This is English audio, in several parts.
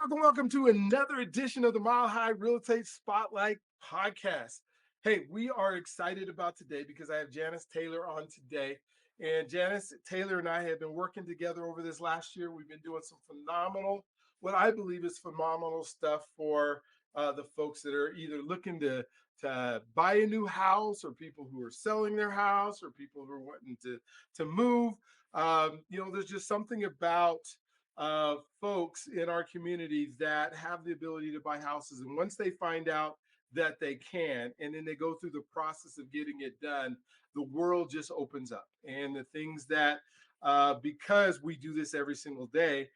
Welcome to another edition of the Mile High Real Estate Spotlight Podcast. Hey, we are excited about today because I have Janice Taylor on today. And Janice Taylor and I have been working together over this last year. We've been doing some phenomenal, what I believe is phenomenal stuff for the folks that are either looking to buy a new house, or people who are selling their house, or people who are wanting to move. There's just something about folks in our communities that have the ability to buy houses. And once they find out that they can, and then they go through the process of getting it done, the world just opens up. And the things that, because we do this every single day,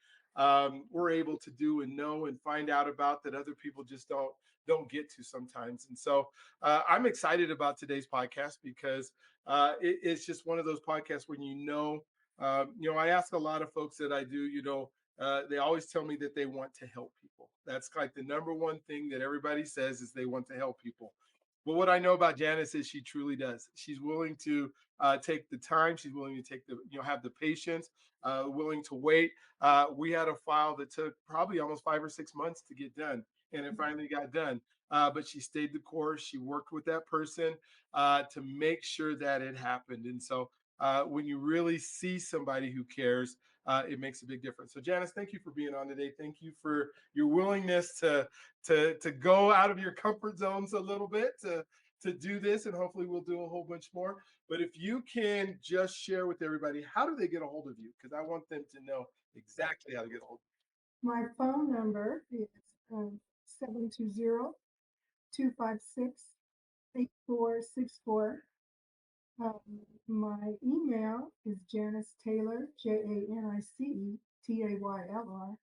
we're able to do and know and find out about that other people just don't get to sometimes. And so I'm excited about today's podcast because it's just one of those podcasts when I ask a lot of folks that I do, they always tell me that they want to help people. That's like the number one thing that everybody says is they want to help people. But what I know about Janice is she truly does. She's willing to take the time. She's willing to have the patience, willing to wait. We had a file that took probably almost 5 or 6 months to get done, and it finally got done. But she stayed the course. She worked with that person to make sure that it happened. And so when you really see somebody who cares, it makes a big difference. So Janice, thank you for being on today. Thank you for your willingness to go out of your comfort zones a little bit to do this, and hopefully we'll do a whole bunch more. But if you can just share with everybody, how do they get a hold of you? Because I want them to know exactly how to get a hold of you. My phone number is 720-256-8464. My email is Janice Taylor, JANICE TAYLR,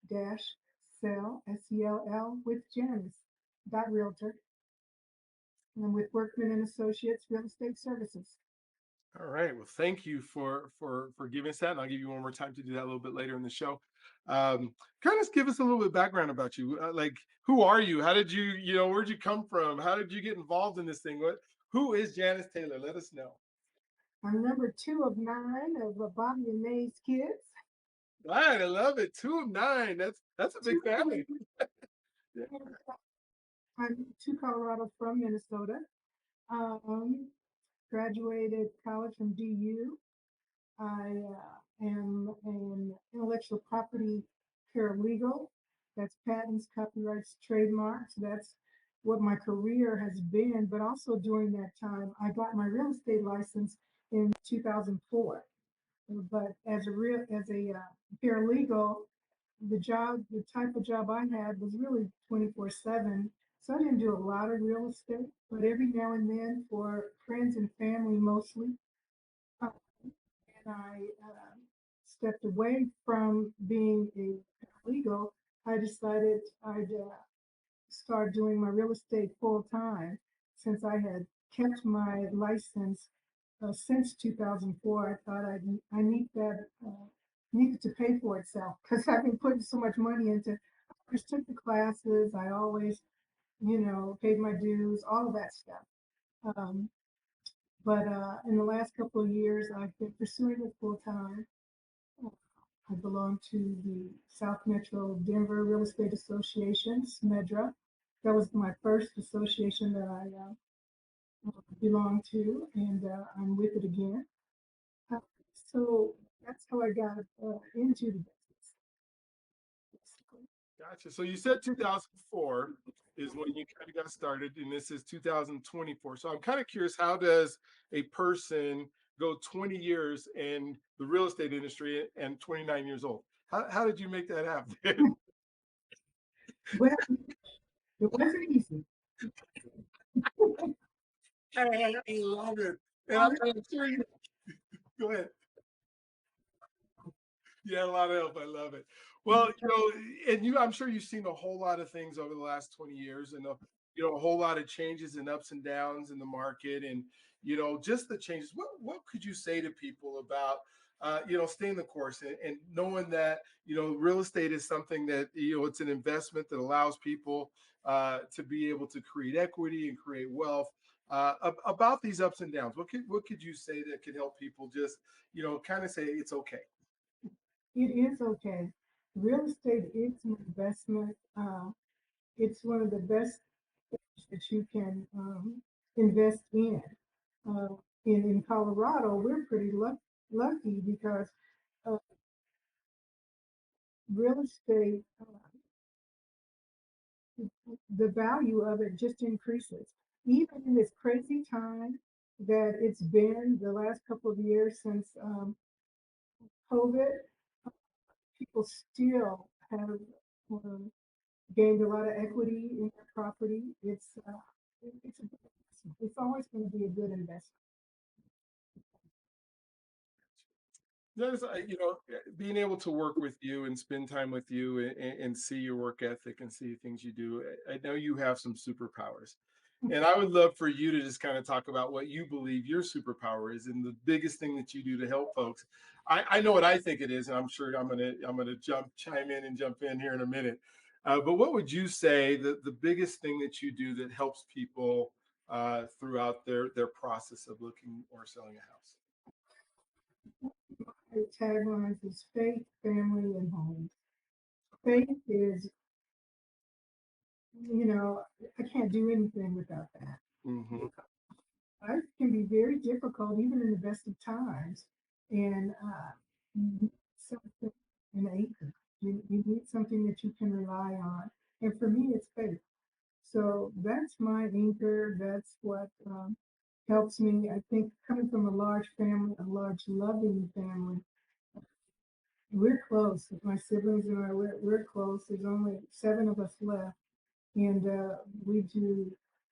dash sell, SELL, with Janice .realtor, and with Workman and Associates Real Estate Services. All right. Well, thank you for giving us that, and I'll give you one more time to do that a little bit later in the show. Kind of give us a little bit of background about you. Like, who are you? How did where'd you come from? How did you get involved in this thing? Who is Janice Taylor? Let us know. I'm number 2 of 9 of Bobby and May's kids. Right, I love it. 2 of 9. That's a big family. Yeah. I'm to Colorado from Minnesota. Graduated college from DU. I am an intellectual property paralegal. That's patents, copyrights, trademarks. That's what my career has been. But also during that time, I got my real estate license in 2004. But as a paralegal, the type of job I had was really 24/7. So I didn't do a lot of real estate, but every now and then for friends and family mostly. Uh, and I stepped away from being a paralegal. I decided I'd start doing my real estate full time since I had kept my license since 2004. I thought I needed to pay for itself because I've been putting so much money into. I just took the classes. I always, paid my dues, all of that stuff. Um, but in the last couple of years, I've been pursuing it full time. I belong to the South Metro Denver Real Estate Association, SMEDRA. That was my first association that I belong to, and I'm with it again. Uh, so that's how I got into the business, basically. Gotcha. So you said 2004 is when you kind of got started, and this is 2024. So I'm kind of curious, how does a person go 20 years in the real estate industry and 29 years old? How did you make that happen? Well, it wasn't easy. I love it. And I'm sure you go ahead. Yeah, a lot of help. I love it. Well, I'm sure you've seen a whole lot of things over the last 20 years, and a whole lot of changes and ups and downs in the market, and just the changes. What could you say to people about staying the course, and knowing that real estate is something that it's an investment that allows people to be able to create equity and create wealth. About these ups and downs, what could you say that could help people just kind of say it's okay? It is okay. real estate is an investment. It's one of the best things that you can invest in. Uh, in Colorado, we're pretty lucky because uh, real estate, the value of it just increases. Even in this crazy time that it's been the last couple of years since COVID, people still have um, gained a lot of equity in their property. It's a good investment. It's always going to be a good investment. There's, being able to work with you and spend time with you and see your work ethic and see things you do. I know you have some superpowers. And I would love for you to just kind of talk about what you believe your superpower is and the biggest thing that you do to help folks. I know what I think it is, and I'm sure I'm gonna chime in and jump in here in a minute. But what would you say the biggest thing that you do that helps people throughout their process of looking or selling a house? The tagline is faith, family, and home. Faith is, you know, I can't do anything without that. Hmm. Life can be very difficult, even in the best of times. And you need something, an anchor. You need something that you can rely on. And for me, it's faith. So that's my anchor. That's what helps me. I think coming from a large family, a large loving family, we're close. My siblings and I, we're close. There's only seven of us left. And we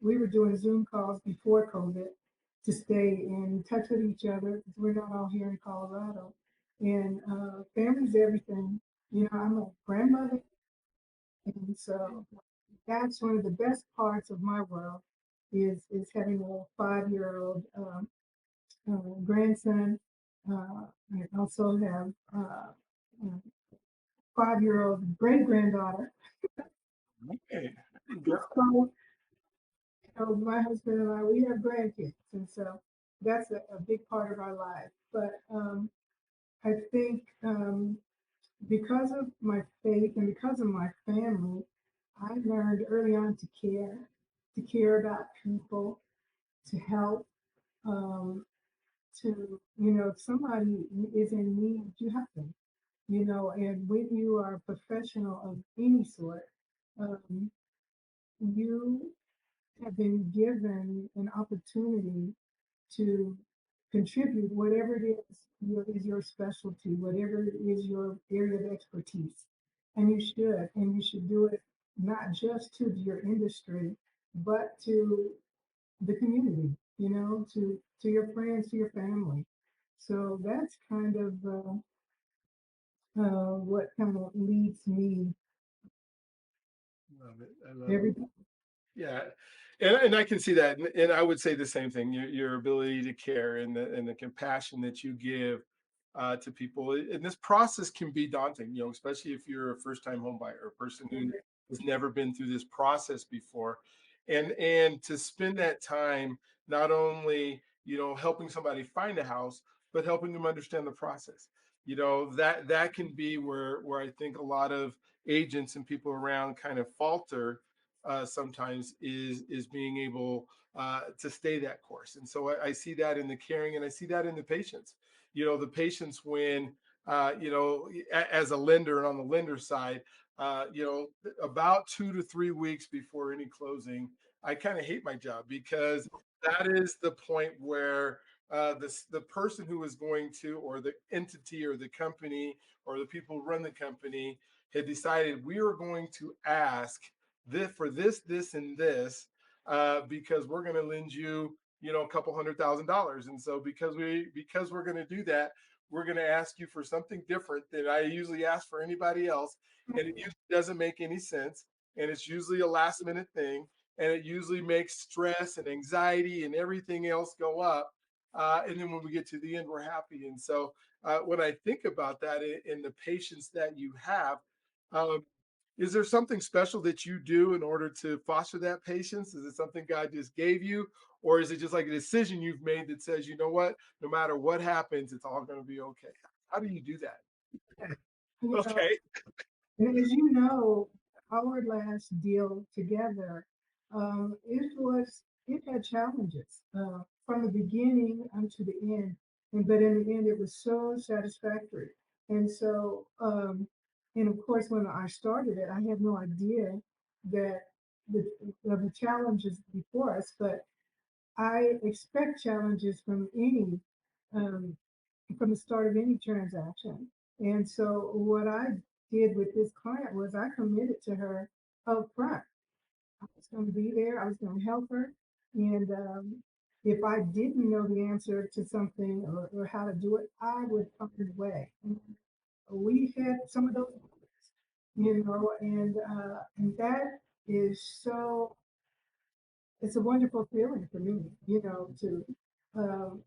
were doing Zoom calls before COVID to stay in touch with each other. We're not all here in Colorado. And family's everything. You know, I'm a grandmother, and so that's one of the best parts of my world is having a 5-year-old grandson. I also have a 5-year-old great granddaughter. Okay. Girl. So, so my husband and I, we have grandkids, and so that's a big part of our life. But I think because of my faith and because of my family, I learned early on to care about people, to help, um, to, you know, if somebody is in need, you help them, you know, and when you are a professional of any sort, um, you have been given an opportunity to contribute whatever it is your specialty, whatever is your area of expertise. And you should do it not just to your industry, but to the community, you know, to your friends, to your family. So that's kind of what kind of leads me Love it. I love it. every day. Yeah, and I can see that, and I would say the same thing. Your ability to care and the compassion that you give to people, and this process can be daunting. You know, especially if you're a first time home buyer, a person who has never been through this process before, and to spend that time not only helping somebody find a house, but helping them understand the process. You know that can be where I think a lot of agents and people around kind of falter sometimes is being able to stay that course. And so I see that in the caring, and I see that in the patience. The patience when as a lender and on the lender side, about 2 to 3 weeks before any closing, I kind of hate my job because that is the point where the person who is going to, or the entity or the company or the people who run the company had decided we are going to ask this for this, and this, because we're going to lend you, a couple $100,000. And so because we're going to do that, we're going to ask you for something different than I usually ask for anybody else, and it usually doesn't make any sense, and it's usually a last minute thing, and it usually makes stress and anxiety and everything else go up. And then when we get to the end, we're happy. And so when I think about that and the patience that you have, um, is there something special that you do in order to foster that patience? Is it something God just gave you? Or is it just like a decision you've made that says, you know what, no matter what happens, it's all going to be okay? How do you do that? You know, Okay. And as you know, our last deal together, it had challenges from the beginning unto the end. And but in the end, it was so satisfactory. And so, and of course, when I started it, I had no idea that the of the challenges before us. But I expect challenges um, from the start of any transaction. And so what I did with this client was I committed to her up front. I was going to be there. I was going to help her. And if I didn't know the answer to something or how to do it, I would find a way. And we had some of those moments, and that is so, it's a wonderful feeling for me, to um,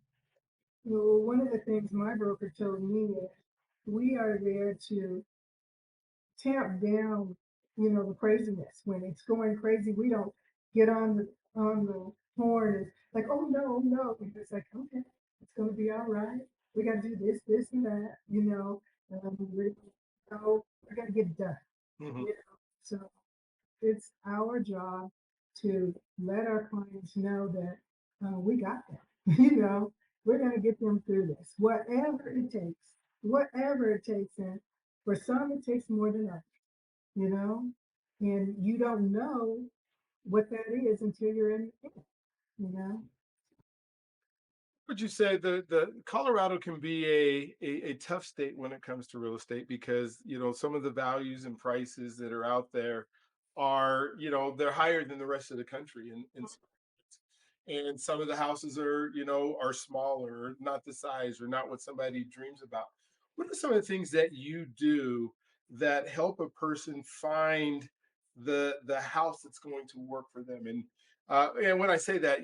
well, one of the things my broker told me is we are there to tamp down, the craziness. When it's going crazy, we don't get on the horn and like, oh no, oh no. And it's like, okay, it's gonna be all right. We gotta do this, this, and that, we gotta get it done. Mhm. You know? So it's our job to let our clients know that we got them. We're going to get them through this, whatever it takes, whatever it takes. And for some, it takes more than others, you know, and you don't know what that is until you're in it, you know. Would you say the Colorado can be a tough state when it comes to real estate because some of the values and prices that are out there are they're higher than the rest of the country and some of the houses are smaller, not the size or not what somebody dreams about. What are some of the things that you do that help a person find the house that's going to work for them? And when I say that,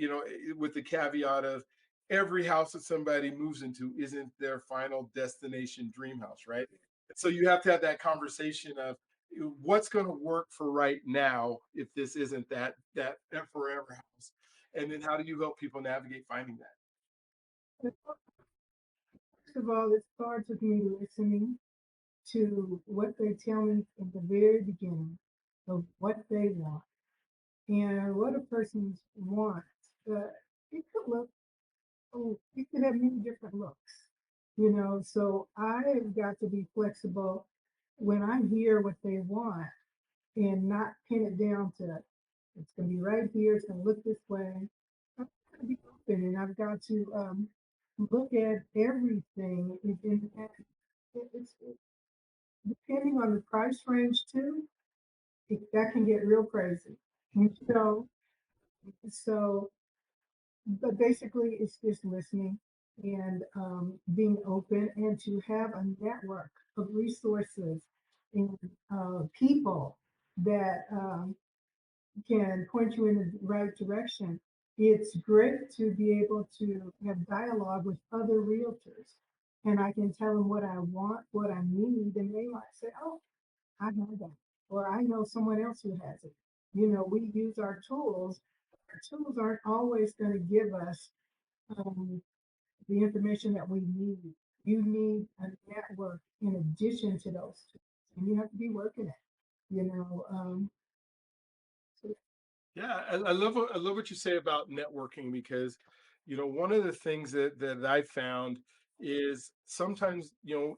with the caveat of every house that somebody moves into isn't their final destination dream house, right? So you have to have that conversation of what's going to work for right now if this isn't that forever house, and then how do you help people navigate finding that? First of all, it starts with me listening to what they tell me at the very beginning of what they want and what a person's wants. It could look it could have many different looks, So I've got to be flexible when I hear what they want and not pin it down to it's going to be right here, it's going to look this way. I've got to be open and I've got to look at everything. It's depending on the price range too, that can get real crazy. You know, so but basically it's just listening and being open and to have a network of resources and people that can point you in the right direction. It's great to be able to have dialogue with other realtors and I can tell them what I want, what I need, and they might say, oh, I know that, or I know someone else who has it. We use our tools. Our tools aren't always going to give us um, the information that we need. You need a network in addition to those tools, and you have to be working it. You know, so Yeah, I love what you say about networking because one of the things that I found is sometimes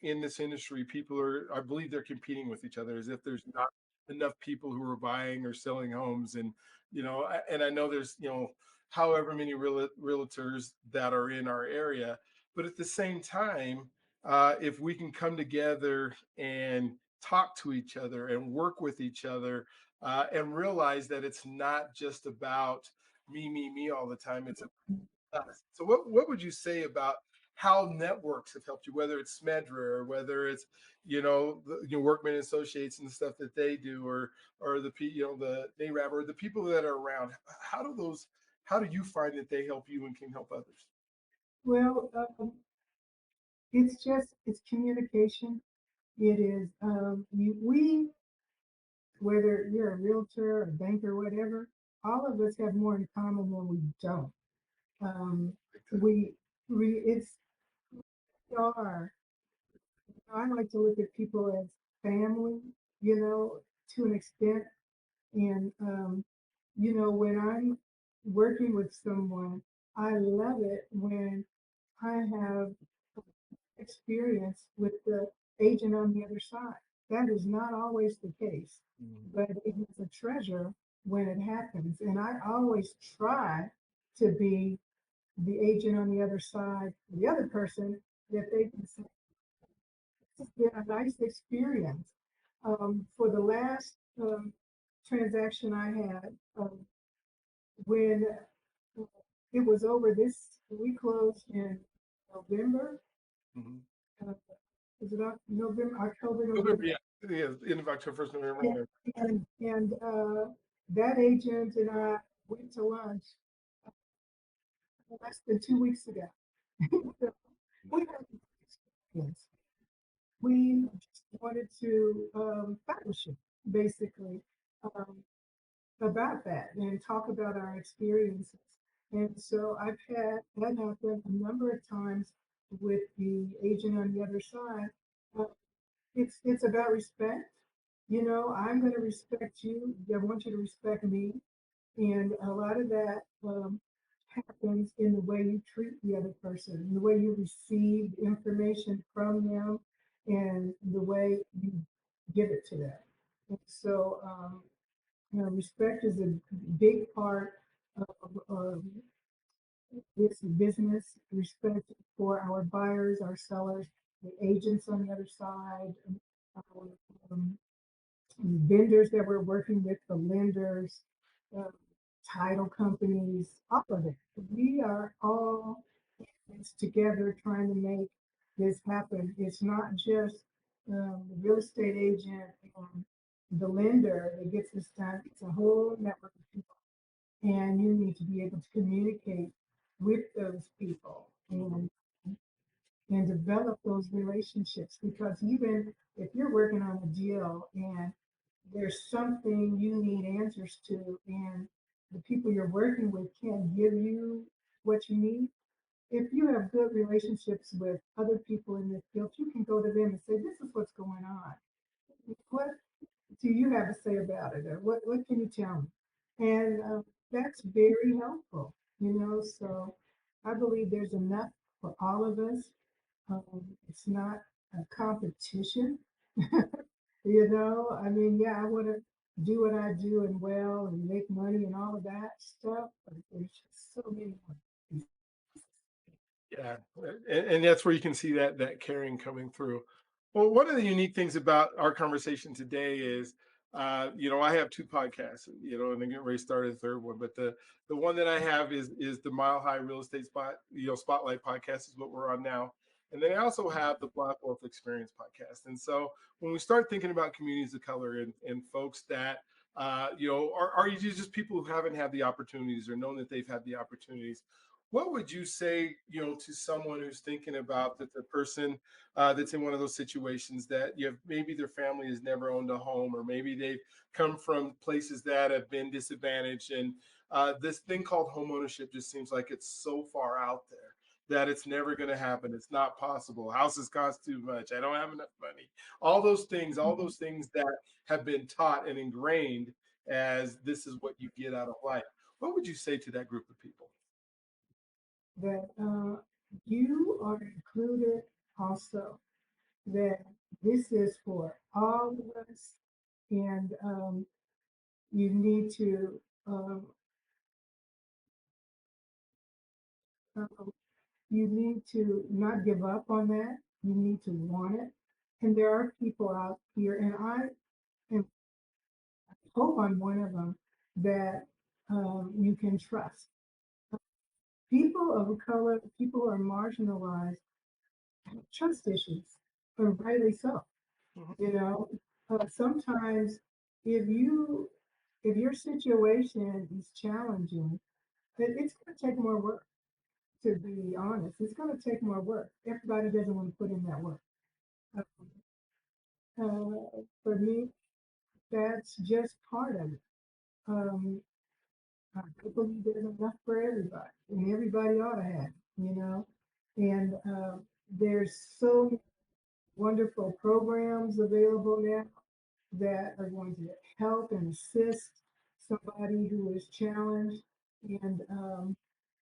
in this industry people are, I believe, they're competing with each other as if there's not enough people who are buying or selling homes. And and I know there's however many realtors that are in our area, but at the same time, if we can come together and talk to each other and work with each other, and realize that it's not just about me all the time. It's about us. So, what would you say about how networks have helped you, whether it's Smedra or whether it's Workman Associates and the stuff that they do, or the NARAB or the people that are around? How do you find that they help you and can help others? well, it's communication. It is we whether you're a realtor, a banker, whatever. All of us have more in common than we don't. Um, we it's we are. I like to look at people as family. you know, to an extent. And, when I'm working with someone, I love it when I have experience with the agent on the other side. That is not always the case, Mm. but it is a treasure when it happens. And I always try to be the agent on the other side, the other person, that they can say, this has been a nice experience. For the last transaction I had, when it was over, we closed in November. Mhm. Uh, is it November, October, November, November? yeah, yeah, end of October, first November. And, that agent and I went to lunch less than 2 weeks ago. We had an experience. We just wanted to fellowship, basically, um, about that and talk about our experiences. And so I've had that happen a number of times with the agent on the other side. Uh, it's about respect. I'm going to respect you. I want you to respect me. And a lot of that happens in the way you treat the other person, in the way you receive information from them, and the way you give it to them. And so, respect is a big part of this business. Respect for our buyers, our sellers, the agents on the other side, our vendors that we're working with, the lenders, uh, title companies, all of it. We are all in this together trying to make this happen. It's not just the real estate agent and the lender that gets this done. It's a whole network of people, and you need to be able to communicate with those people and develop those relationships, because even if you're working on a deal and there's something you need answers to, and the people you're working with can't give you what you need, if you have good relationships with other people in this field, you can go to them and say, this is what's going on. What do you have to say about it? Or what can you tell me? And that's very helpful, so I believe there's enough for all of us. It's not a competition. I mean, yeah, I want to do what I do and well and make money and all of that stuff, but there's just so many more pieces. Yeah, and that's where you can see that caring coming through. Well, one of the unique things about our conversation today is, I have two podcasts, and I'm getting ready to start a third one. But the one that I have is the Mile High Real Estate Spotlight podcast is what we're on now, and then I also have the Black Wealth Experience podcast. And so when we start thinking about communities of color and folks that are you just people who haven't had the opportunities or known that they've had the opportunities, what would you say, to someone who's thinking about that the person that's in one of those situations that maybe their family has never owned a home, or maybe they've come from places that have been disadvantaged, and this thing called home ownership just seems like it's so far out there that it's never going to happen. It's not possible. Houses cost too much. I don't have enough money. All those things that have been taught and ingrained as this is what you get out of life. What would you say to that group of people? That you are included also, that this is for all of us, and you need to um, uh, not give up on that. You need to want it. And there are people out here, and am, hope I'm one of them, that you can trust. People of color, people who are marginalized, have trust issues, and rightly so. Mhm. You know, sometimes if you if your situation is challenging, it's going to take more work. To be honest, it's going to take more work. Everybody doesn't want to put in that work. Uh, for me, that's just part of it. Um, I believe there's enough for everybody, and everybody ought to have, And there's so many wonderful programs available now. that are going to help and assist somebody who is challenged. And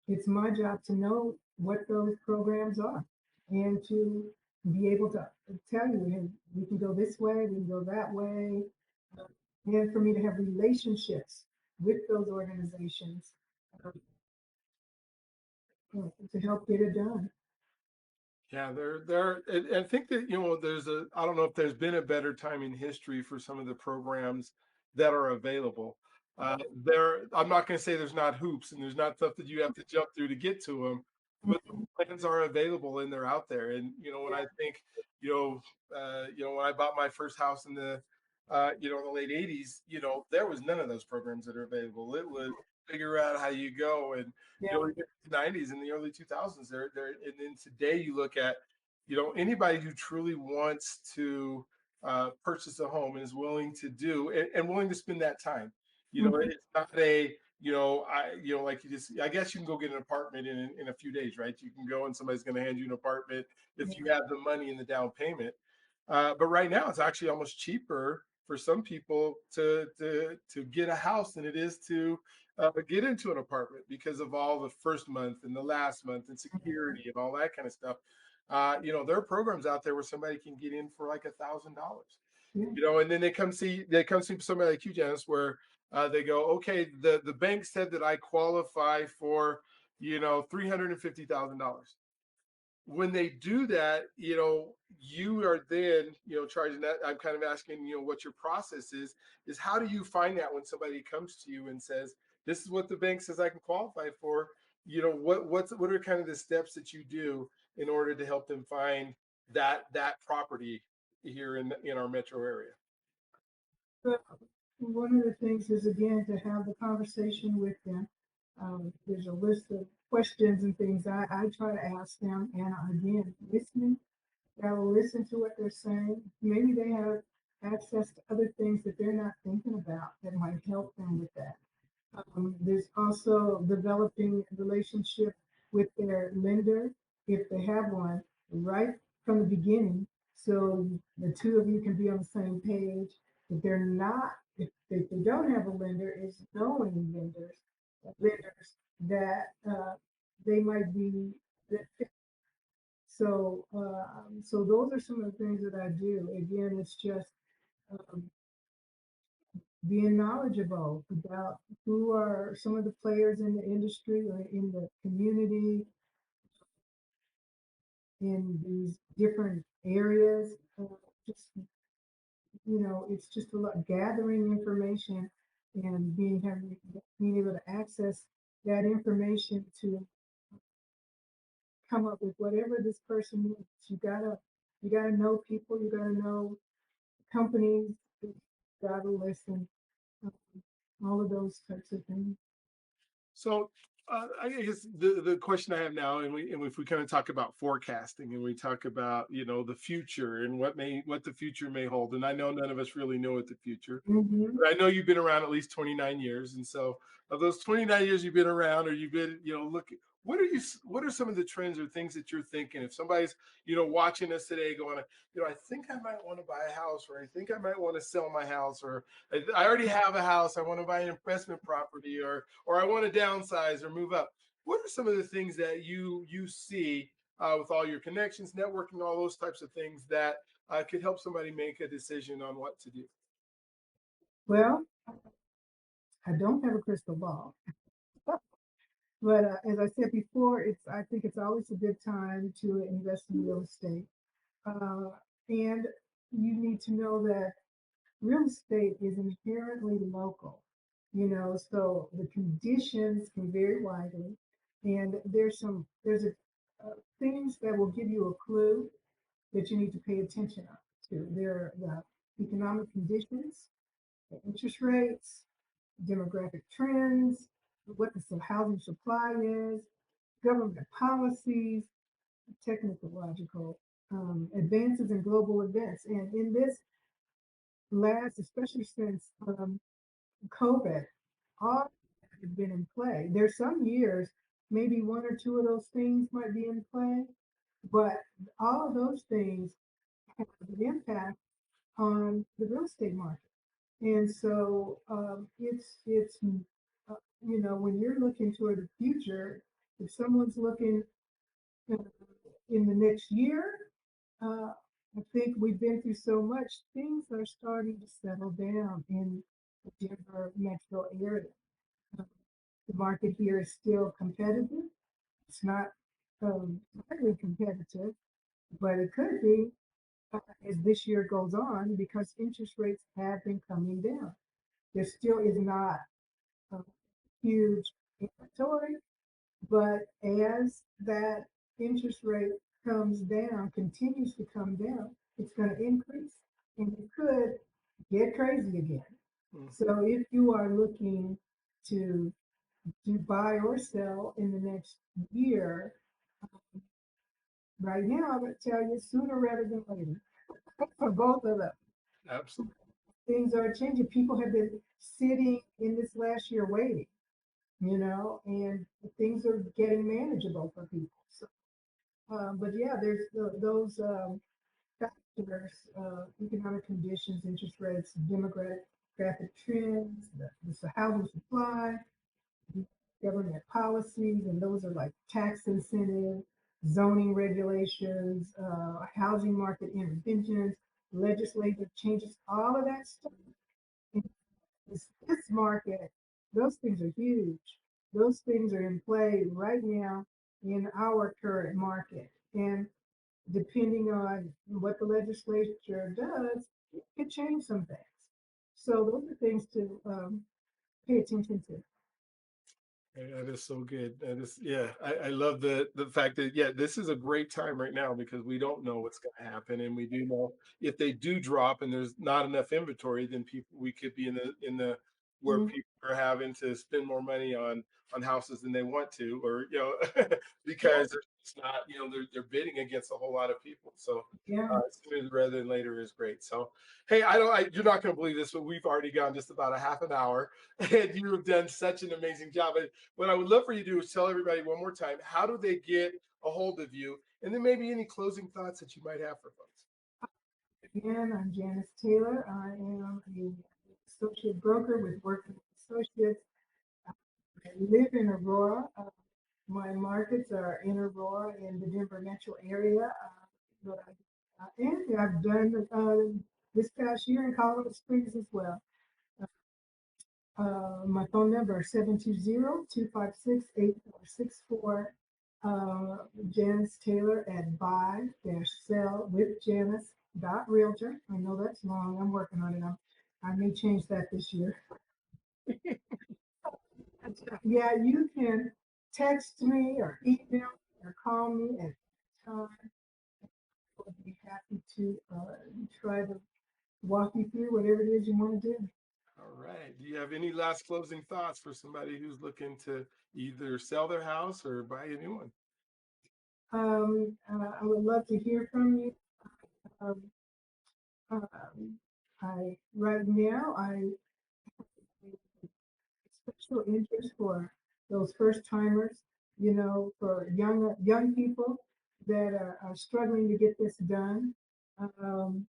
it's my job to know what those programs are and to be able to tell you, hey, we can go this way, we can go that way, and for me to have relationships with those organizations uh, to help get it done. Yeah, and I think that, I don't know if there's been a better time in history for some of the programs that are available. I'm not going to say there's not hoops and there's not stuff that you have to jump through to get to them, but the Mhm. plans are available and they're out there. And, when I think, when I bought my first house in the late 80s, there was none of those programs that are available. It was figure out how you go. And, Yeah. we get to the 90s and the early 2000s and then today you look at anybody who truly wants to purchase a home and is willing to do and willing to spend that time. Mhm. It's not a like I guess you can go get an apartment in a few days, right? You can go and somebody's going to hand you an apartment if you Yeah. have the money in the down payment. But right now it's actually almost cheaper for some people to get a house than it is to get into an apartment because of all the first month and the last month and security and all that kind of stuff. There are programs out there where somebody can get in for like $1,000. Yeah. And then they come see somebody like you, Janice, where they go, okay, the bank said that I qualify for $350,000. When they do that, you are then, charging that. I'm kind of asking, what your process is how do you find that when somebody comes to you and says, this is what the bank says I can qualify for? What are kind of the steps that you do in order to help them find that property here in our metro area? But one of the things is again to have the conversation with them. There's a list of questions and things I try to ask them, and again, listening. I will listen to what they're saying. Maybe they have access to other things that they're not thinking about that might help them with that. There's also developing a relationship with their lender, if they have one, right from the beginning. So the two of you can be on the same page. If they're not, if they don't have a lender, is knowing lenders that they might be that fit. So those are some of the things that I do. Again, it's just um, being knowledgeable about who are some of the players in the industry or in the community in these different areas. Just, it's just a lot gathering information and being able to access that information to come up with whatever this person needs. You gotta know people, you gotta know companies, you gotta listen, um, all of those types of things. So I guess the question I have now, and if we kind of talk about forecasting, and we talk about the future and what the future may hold, and I know none of us really know what the future. Hmm. But I know you've been around at least 29 years, and so of those 29 years you've been around, or you've been look. What are some of the trends or things that you're thinking? If somebody's watching us today, going, I think I might want to buy a house, or I think I might want to sell my house, or I already have a house, I want to buy an investment property, or I want to downsize or move up. What are some of the things that you see with all your connections, networking, all those types of things that could help somebody make a decision on what to do? Well, I don't have a crystal ball, but as I said before, I think it's always a good time to invest in real estate. Uh, and you need to know that real estate is inherently local, so the conditions can vary widely. And there's things that will give you a clue that you need to pay attention to. There are the economic conditions, the interest rates, demographic trends, what the housing supply is, government policies, technological advances in global events. And in this last, especially since COVID, all have been in play. There's some years, maybe one or two of those things might be in play, but all of those things have an impact on the real estate market. And so when you're looking toward the future, if someone's looking uh, in the next year, uh, I think we've been through so much, things are starting to settle down in the Denver metro area. Uh, the market here is still competitive. It's not highly competitive, but it could be as this year goes on because interest rates have been coming down. There still is not a huge inventory, but as that interest rate comes down, continues to come down, it's going to increase and it could get crazy again. Mhm. So if you are looking to buy or sell in the next year, right now, I would tell you sooner rather than later for both of them. Absolutely. Things are changing. People have been sitting in this last year waiting, and things are getting manageable for people. So, but yeah, there's those factors, economic conditions, interest rates, demographic trends, the housing supply, government policies, and those are like tax incentive, zoning regulations, housing market interventions, legislative changes, all of that stuff. In this market, those things are huge. Those things are in play right now in our current market. And depending on what the legislature does, it could change some things. So those are things to pay attention to. Yeah, that is so good. That is, yeah, I love the fact that yeah, this is a great time right now because we don't know what's going to happen, and we do know if they do drop and there's not enough inventory, then people we could be in the where Mhm. people are having to spend more money on houses than they want to, or Yeah, because it's not they're bidding against a whole lot of people. So yeah. sooner rather than later is great. So hey, you're not going to believe this, but we've already gone just about a half an hour, and you have done such an amazing job. What I would love for you to do is tell everybody one more time, how do they get a hold of you? And then maybe any closing thoughts that you might have for folks. Again, I'm Janice Taylor. I am a associate broker with Working Associates. I live in Aurora. My markets are in Aurora in the Denver metro area. And I've done this past year in Colorado Springs as well. My phone number is 720-256-8464. Janice Taylor at buy-sell with Janice realtor. I know that's long. I'm working on it. I may change that this year. Yeah, you can text me or email me or call me at time. I'll be happy to try to walk you through whatever it is you want to do. All right. Do you have any last closing thoughts for somebody who's looking to either sell their house or buy a new one? I would love to hear from you. Um, um, I right now I special interest for those first timers, for young people that are struggling to get this done. Um,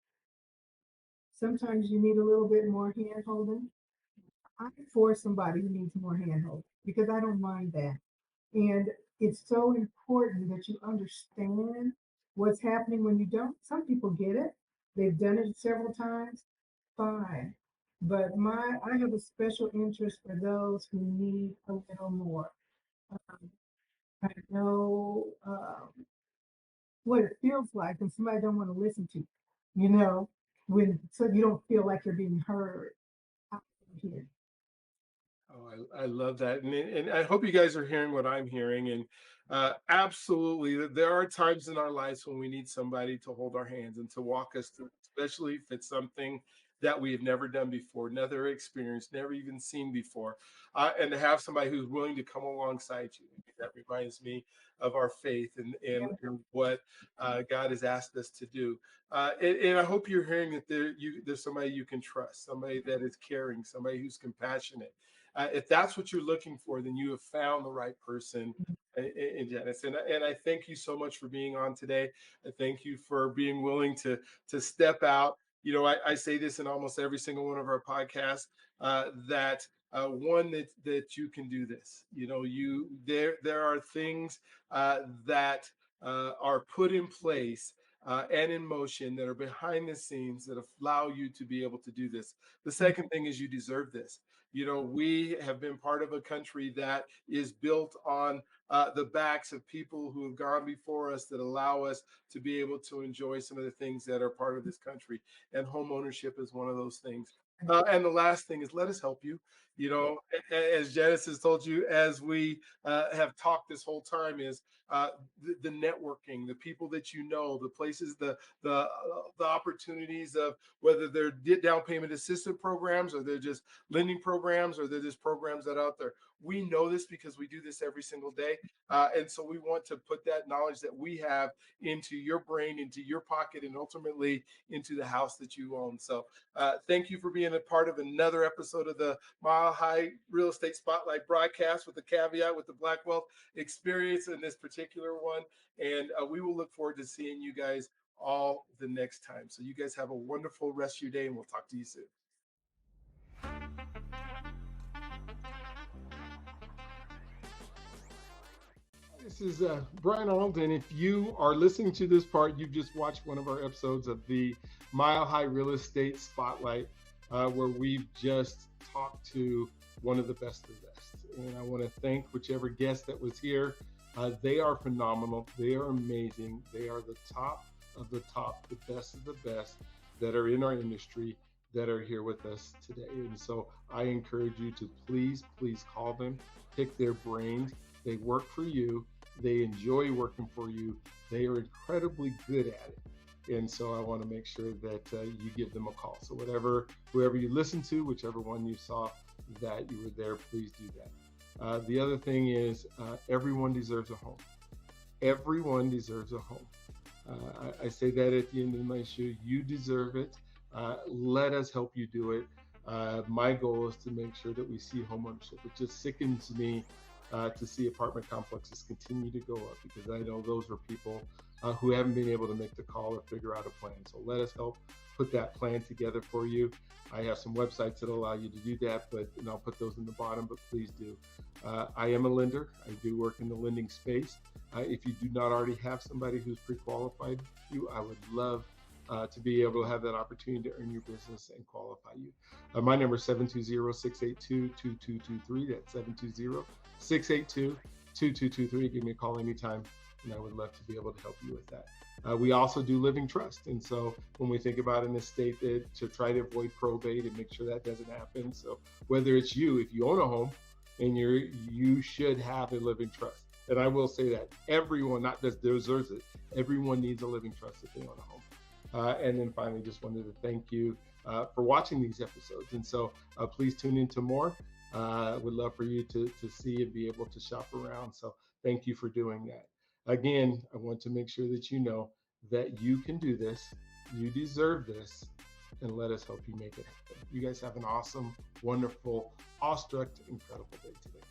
Sometimes you need a little bit more hand holding. I'm for somebody who needs more hand holding because I don't mind that. And it's so important that you understand what's happening when you don't. Some people get it. They've done it several times. Fine. But I have a special interest for those who need a little more. Um, I know what it feels like when somebody don't want to listen to you, you know, when so you don't feel like you're being heard out here. Oh, I love that. And I hope you guys are hearing what I'm hearing. And absolutely, there are times in our lives when we need somebody to hold our hands and to walk us through, especially if it's something that we have never done before, never experienced, never even seen before. And to have somebody who's willing to come alongside you. That reminds me of our faith and what God has asked us to do. And I hope you're hearing that there's somebody you can trust, somebody that is caring, somebody who's compassionate. If that's what you're looking for, then you have found the right person in Janice. And I thank you so much for being on today. I thank you for being willing to step out I say this in almost every single one of our podcasts, that one, that you can do this. There are things that are put in place and in motion that are behind the scenes that allow you to be able to do this. The second thing is you deserve this. We have been part of a country that is built on the backs of people who have gone before us, that allow us to be able to enjoy some of the things that are part of this country. And home ownership is one of those things. And the last thing is, let us help you. As Janice has told you, as we have talked this whole time, is the networking, the people that the places, the opportunities of whether they're down payment assistance programs, or they're just lending programs, or they're just programs that are out there. We know this because we do this every single day. And so we want to put that knowledge that we have into your brain, into your pocket, and ultimately into the house that you own. So thank you for being a part of another episode of the Mile High Real Estate Spotlight broadcast, with the caveat with the Black Wealth experience in this particular one. And we will look forward to seeing you guys all the next time. So you guys have a wonderful rest of your day, and we'll talk to you soon. This is Brian Arnold, and if you are listening to this part, you've just watched one of our episodes of the Mile High Real Estate Spotlight, where we've just talked to one of the best of the best. And I want to thank whichever guest that was here. They are phenomenal. They are amazing. They are the top of the top, the best of the best that are in our industry, that are here with us today. And so I encourage you to please call them, pick their brains. They work for you. They enjoy working for you. They are incredibly good at it. And so I want to make sure that you give them a call. So whoever you listen to, whichever one you saw that you were there, please do that. The other thing is, everyone deserves a home. Everyone deserves a home. I say that at the end of my show. You deserve it. Let us help you do it. My goal is to make sure that we see homeownership. It just sickens me to see apartment complexes continue to go up, because I know those are people who haven't been able to make the call or figure out a plan. So let us help put that plan together for you. I have some websites that allow you to do that, and I'll put those in the bottom, but please do. I am a lender. I do work in the lending space. If you do not already have somebody who's pre-qualified you, I would love to be able to have that opportunity to earn your business and qualify you. My number is 720-682-2223. That's 720-682-2223. Give me a call anytime, and I would love to be able to help you with that. We also do living trust. And so when we think about an estate, to try to avoid probate and make sure that doesn't happen. So whether it's you, if you own a home, and you should have a living trust. And I will say that everyone, not just deserves it, everyone needs a living trust if they own a home. And then finally, just wanted to thank you for watching these episodes. And so please tune into more. Would love for you to see and be able to shop around. So thank you for doing that. Again, I want to make sure that you know that you can do this. You deserve this. And let us help you make it happen. You guys have an awesome, wonderful, awestruck, incredible day today.